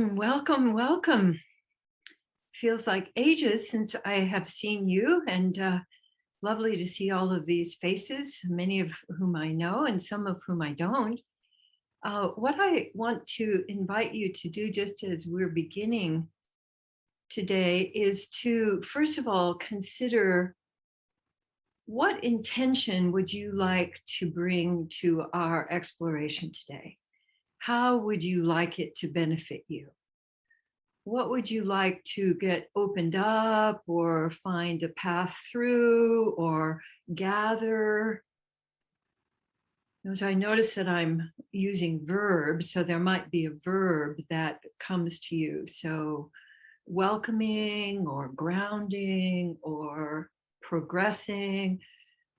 Welcome, welcome. Feels like ages since I have seen you, and lovely to see all of these faces, many of whom I know and some of whom I don't. What I want to invite you to do, just as we're beginning today, is to first of all consider what intention would you like to bring to our exploration today? How would you like it to benefit you? What would you like to get opened up or find a path through or gather? As I notice that I'm using verbs, so there might be a verb that comes to you. So welcoming or grounding or progressing.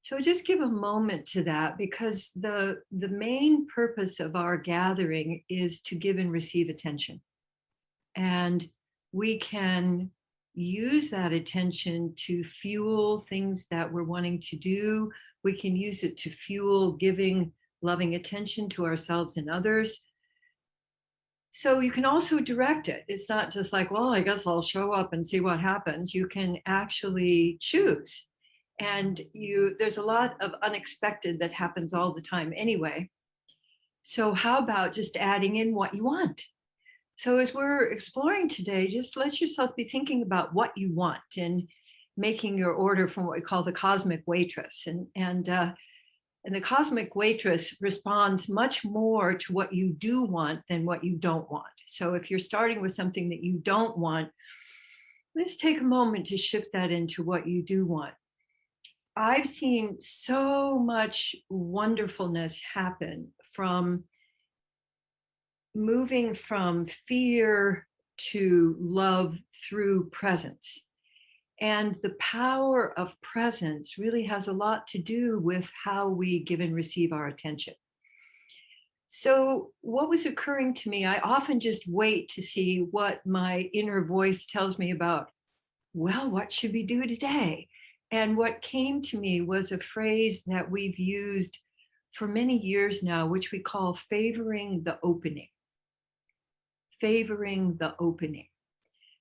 So just give a moment to that, because the main purpose of our gathering is to give and receive attention. And we can use that attention to fuel things that we're wanting to do. We can use it to fuel giving loving attention to ourselves and others. So you can also direct it. It's not just like, well, I guess I'll show up and see what happens. You can actually choose. And there's a lot of unexpected that happens all the time anyway. So how about just adding in what you want? So as we're exploring today, just let yourself be thinking about what you want and making your order from what we call the cosmic waitress. And the cosmic waitress responds much more to what you do want than what you don't want. So if you're starting with something that you don't want, let's take a moment to shift that into what you do want. I've seen so much wonderfulness happen from moving from fear to love through presence. And the power of presence really has a lot to do with how we give and receive our attention. So, what was occurring to me, I often just wait to see what my inner voice tells me about, well, what should we do today? And what came to me was a phrase that we've used for many years now, which we call favoring the opening. Favoring the opening.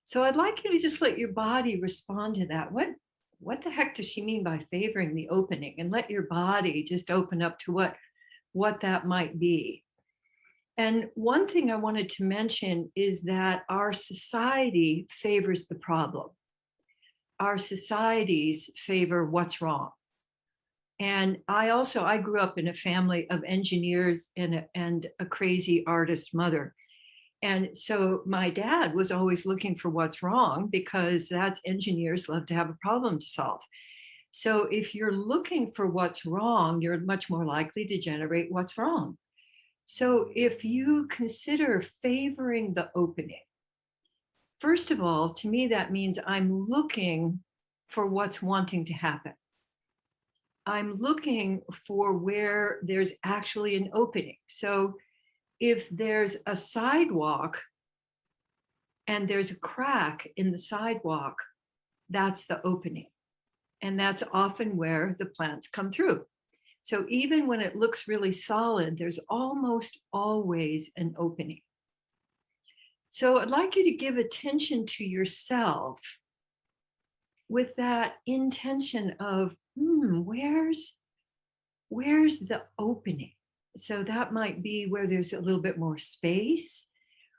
So I'd like you to just let your body respond to that. What the heck does she mean by favoring the opening? And let your body just open up to what that might be. And one thing I wanted to mention is that our society favors the problem. Our societies favor what's wrong. And I grew up in a family of engineers and a crazy artist mother. And so my dad was always looking for what's wrong, because that's engineers love to have a problem to solve. So if you're looking for what's wrong, you're much more likely to generate what's wrong. So if you consider favoring the opening, first of all, to me, that means I'm looking for what's wanting to happen. I'm looking for where there's actually an opening. So if there's a sidewalk and there's a crack in the sidewalk, that's the opening. And that's often where the plants come through. So even when it looks really solid, there's almost always an opening. So I'd like you to give attention to yourself with that intention of, where's the opening? So that might be where there's a little bit more space,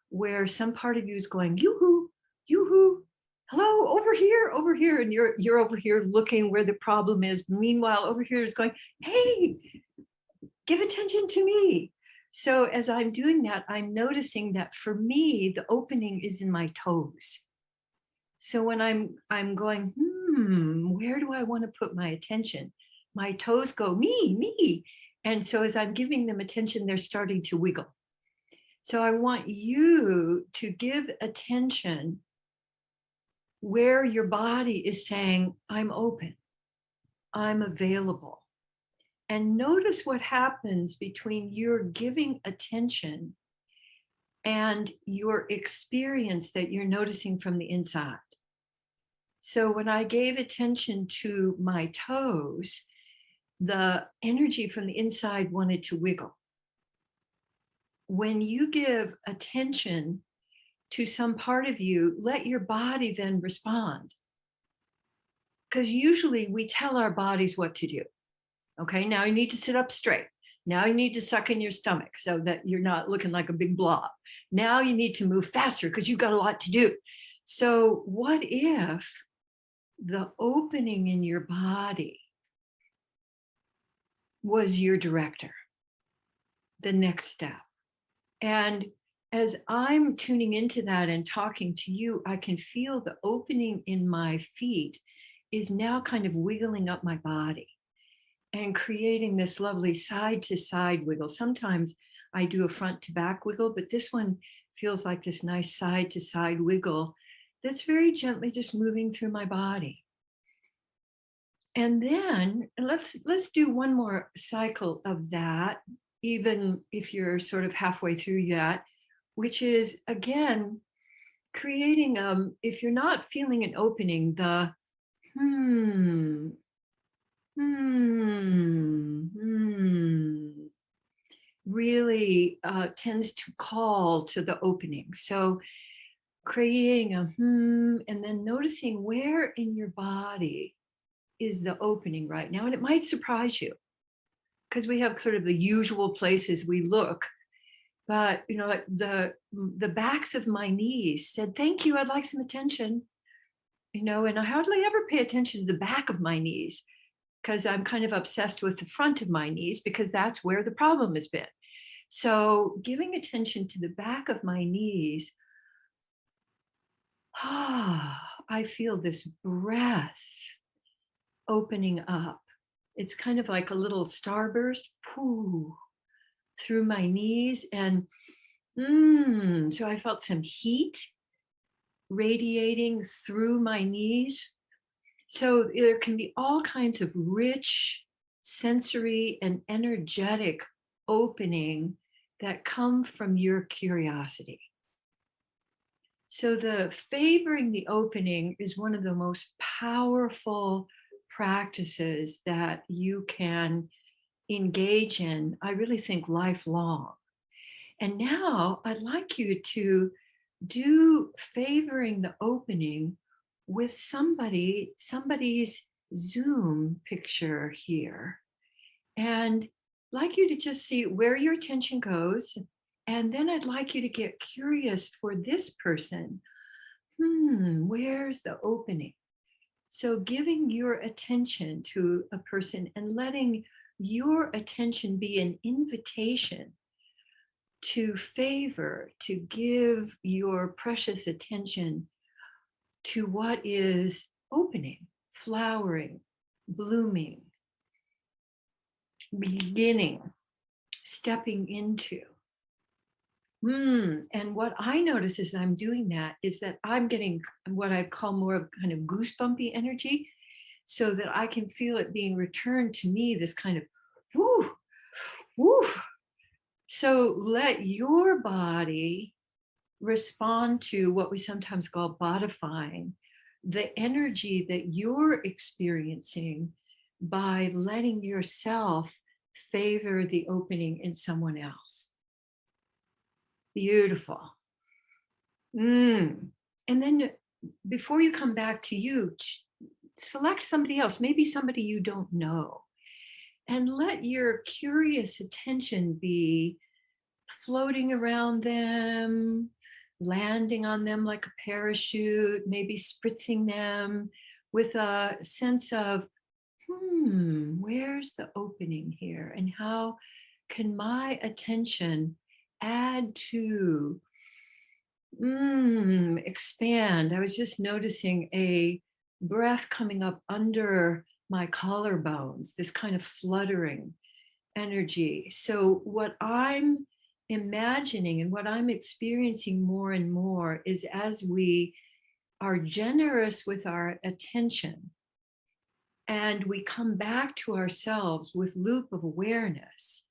where some part of you is going, yoo-hoo, yoo-hoo, hello, over here, and you're over here looking where the problem is. Meanwhile, over here is going, hey, give attention to me. So as I'm doing that, I'm noticing that for me, the opening is in my toes. So when I'm going, where do I want to put my attention? My toes go, me. And so as I'm giving them attention, they're starting to wiggle. So I want you to give attention where your body is saying, I'm open, I'm available. And notice what happens between your giving attention and your experience that you're noticing from the inside. So when I gave attention to my toes, the energy from the inside wanted to wiggle. When you give attention to some part of you, let your body then respond. Because usually we tell our bodies what to do. Okay, now you need to sit up straight. Now you need to suck in your stomach so that you're not looking like a big blob. Now you need to move faster because you've got a lot to do. So, what if the opening in your body was your director, the next step? And as I'm tuning into that and talking to you, I can feel the opening in my feet is now kind of wiggling up my body and creating this lovely side to side wiggle. Sometimes I do a front to back wiggle, but this one feels like this nice side to side wiggle that's very gently just moving through my body. And then let's do one more cycle of that, even if you're sort of halfway through that, which is again creating if you're not feeling an opening, the hmm, really tends to call to the opening. So creating a and then noticing where in your body is the opening right now. And it might surprise you because we have sort of the usual places we look. But like the backs of my knees said, "Thank you, I'd like some attention." And I hardly ever pay attention to the back of my knees because I'm kind of obsessed with the front of my knees because that's where the problem has been. So giving attention to the back of my knees, I feel this breath opening up. It's kind of like a little starburst, poo, through my knees. And so I felt some heat radiating through my knees. So there can be all kinds of rich sensory and energetic opening that come from your curiosity. So the favoring the opening is one of the most powerful practices that you can engage in, I really think lifelong. And now I'd like you to do favoring the opening with somebody's Zoom picture here. And I'd like you to just see where your attention goes. And then I'd like you to get curious for this person. Where's the opening? So giving your attention to a person and letting your attention be an invitation to favor, to give your precious attention to what is opening, flowering, blooming, beginning, stepping into. And what I notice as I'm doing that is that I'm getting what I call more of kind of goosebumpy energy, so that I can feel it being returned to me, this kind of whoo, whoo. So let your body respond to what we sometimes call bodifying, the energy that you're experiencing by letting yourself favor the opening in someone else. Beautiful. And then before you come back to you, select somebody else, maybe somebody you don't know, and let your curious attention be floating around them, landing on them like a parachute, maybe spritzing them with a sense of, where's the opening here? And how can my attention add to expand? I was just noticing a breath coming up under my collarbones, this kind of fluttering energy. So what I'm imagining and what I'm experiencing more and more is, as we are generous with our attention and we come back to ourselves with loop of awareness,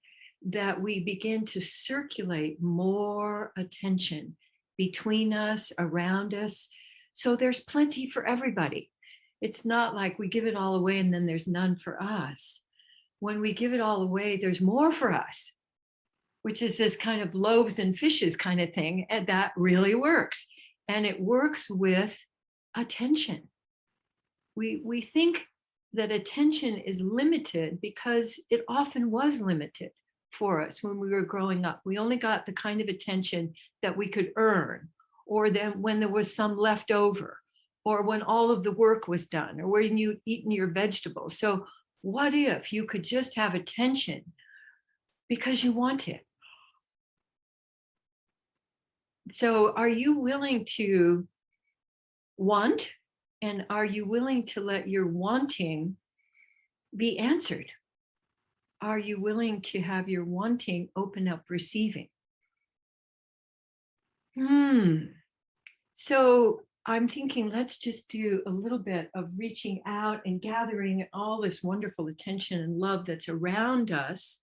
that we begin to circulate more attention between us, around us. So there's plenty for everybody. It's not like we give it all away and then there's none for us. When we give it all away, there's more for us. which is this kind of loaves and fishes kind of thing. And that really works. And it works with attention. We think that attention is limited because it often was limited for us when we were growing up. We only got the kind of attention that we could earn, or then when there was some left over, or when all of the work was done, or when you'd eaten your vegetables. So, what if you could just have attention because you want it? So, are you willing to want? And are you willing to let your wanting be answered? Are you willing to have your wanting open up receiving? So I'm thinking, let's just do a little bit of reaching out and gathering all this wonderful attention and love that's around us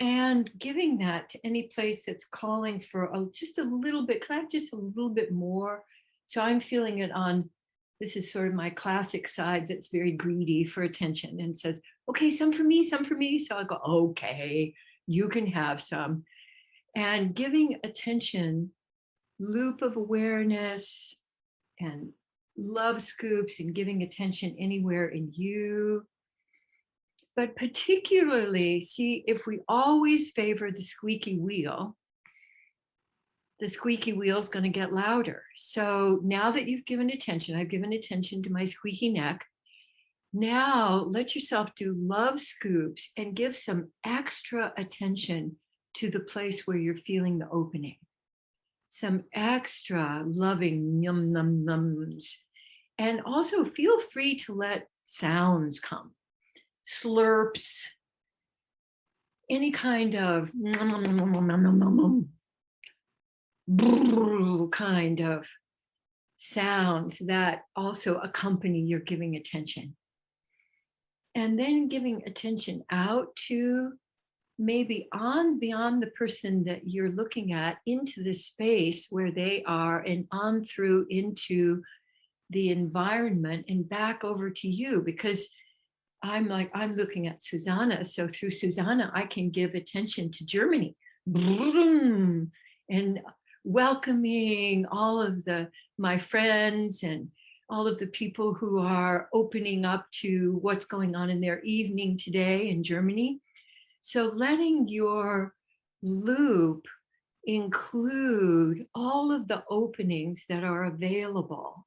and giving that to any place that's calling for just a little bit. Can I have just a little bit more? So I'm feeling it on, this is sort of my classic side that's very greedy for attention and says, okay, some for me, some for me. So I go, okay, you can have some. And giving attention, loop of awareness and love scoops and giving attention anywhere in you. But particularly, see, if we always favor the squeaky wheel is going to get louder. So now that you've given attention, I've given attention to my squeaky neck. Now let yourself do love scoops and give some extra attention to the place where you're feeling the opening. Some extra loving yum num nums. And also feel free to let sounds come. Slurps, any kind of kind of sounds that also accompany your giving attention. And then giving attention out to maybe on beyond the person that you're looking at into the space where they are and on through into the environment and back over to you, because I'm looking at Susanna. So through Susanna, I can give attention to Germany and welcoming all of my friends and all of the people who are opening up to what's going on in their evening today in Germany. So letting your loop include all of the openings that are available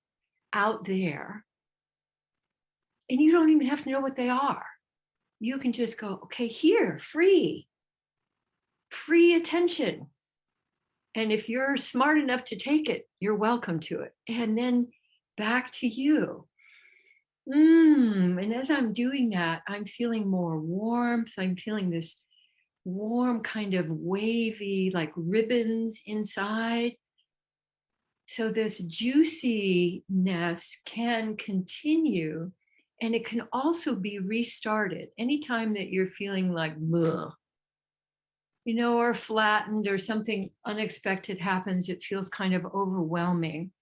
out there. And you don't even have to know what they are. You can just go, okay, here, free attention. And if you're smart enough to take it, you're welcome to it. And then back to you. And as I'm doing that, I'm feeling more warmth. I'm feeling this warm kind of wavy, like ribbons inside. So this juiciness can continue, and it can also be restarted anytime that you're feeling like, bleh, or flattened or something unexpected happens. It feels kind of overwhelming.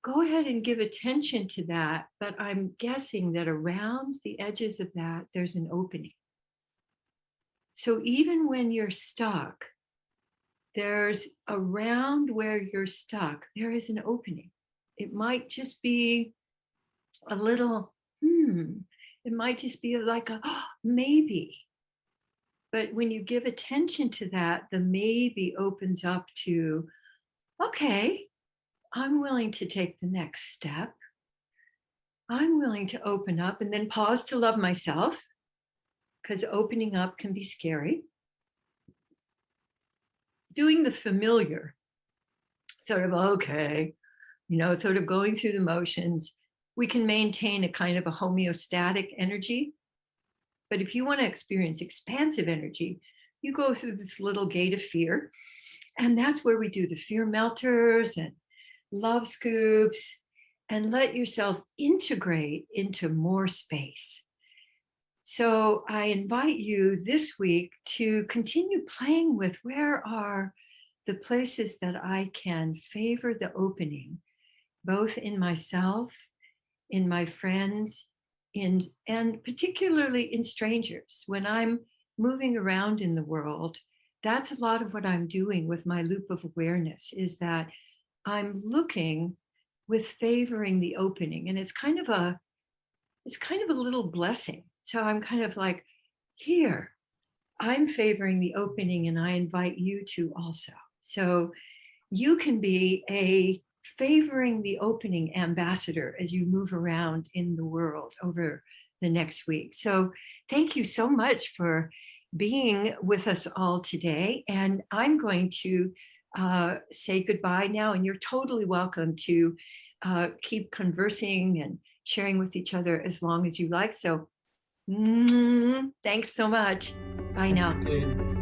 Go ahead and give attention to that. But I'm guessing that around the edges of that, there's an opening. So even when you're stuck, there's around where you're stuck, there is an opening. It might just be a little, it might just be like a maybe. But when you give attention to that, the maybe opens up to, okay, I'm willing to take the next step. I'm willing to open up and then pause to love myself, because opening up can be scary. Doing the familiar, sort of, okay, sort of going through the motions, we can maintain a kind of a homeostatic energy. But if you want to experience expansive energy, you go through this little gate of fear. And that's where we do the fear melters and love scoops and let yourself integrate into more space. So I invite you this week to continue playing with where are the places that I can favor the opening, both in myself, in my friends, and particularly in strangers. When I'm moving around in the world, that's a lot of what I'm doing with my loop of awareness is that I'm looking with favoring the opening. And it's kind of a little blessing. So I'm kind of like, here, I'm favoring the opening and I invite you to also. So you can be a favoring the opening ambassador as you move around in the world over the next week. So thank you so much for being with us all today. And I'm going to say goodbye now, and you're totally welcome to keep conversing and sharing with each other as long as you like. So thanks so much. Bye Thank you, now. Jane.